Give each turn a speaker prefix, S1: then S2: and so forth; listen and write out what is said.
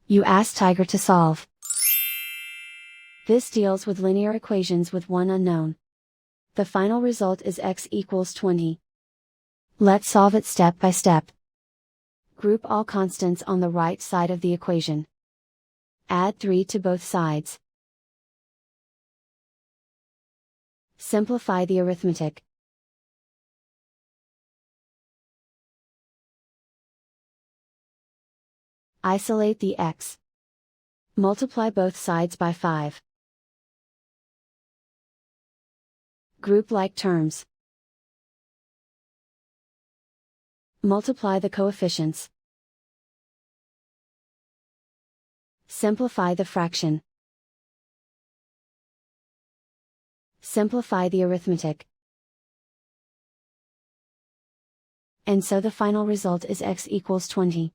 S1: You ask Tiger to solve. This deals with linear equations with one unknown. The final result is x equals 20. Let's solve it step by step. Group all constants on the right side of the equation. Add 3 to both sides. Simplify the arithmetic. Isolate the x. Multiply both sides by 5. Group like terms. Multiply the coefficients. Simplify the fraction. Simplify the arithmetic. And so the final result is x equals 20.